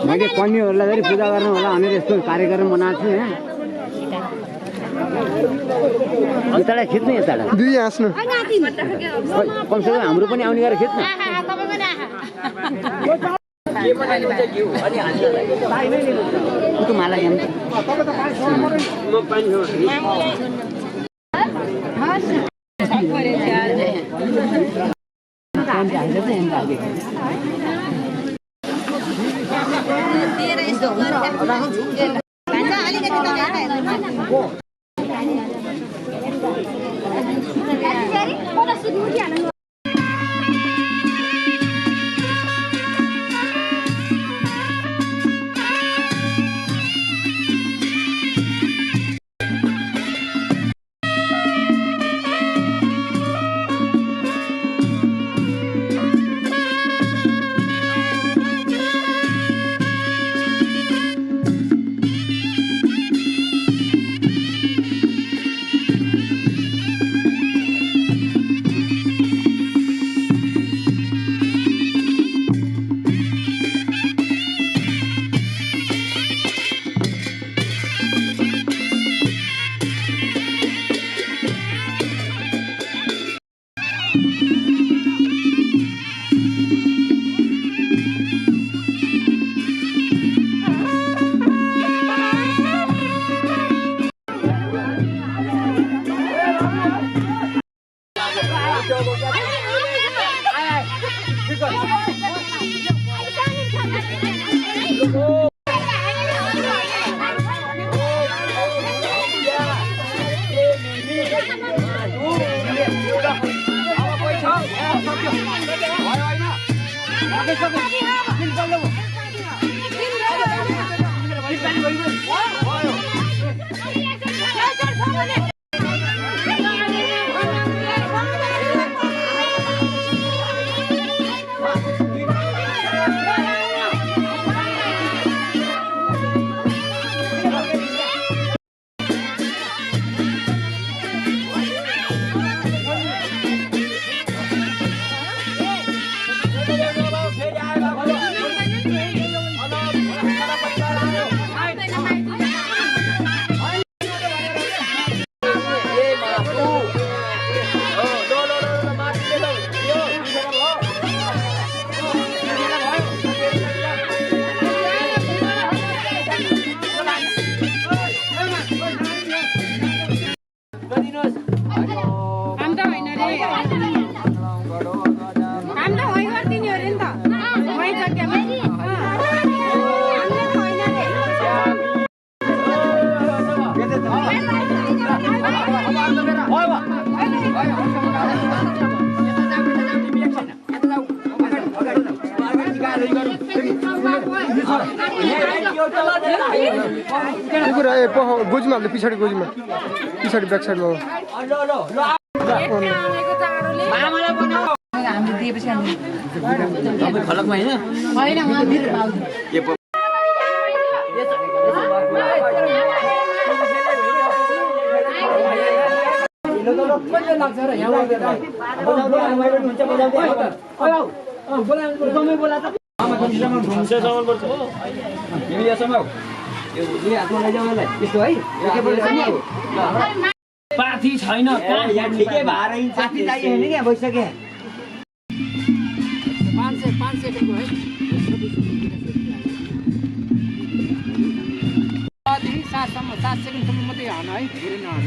मैले कन्याहरूलाई पनि पूजा गर्नु होला भनेर यस्तो कार्यक्रम बनाएको छु यहाँ यतालाई खिच्नु यतालाई दुई हाँस्नु कमसेकम हाम्रो पनि आउने गरेर खिच्नु माला गोजीमा हाल्नु पछाडि गोजीमा पछाडि ब्याक साइडमा पाथी छैन ठिकै भएर पाथी चाहियो नि क्या भइसक्यो 5 सेकेन्डको है 7 सेकेन्डसम्म मात्रै हान है धेरै नहान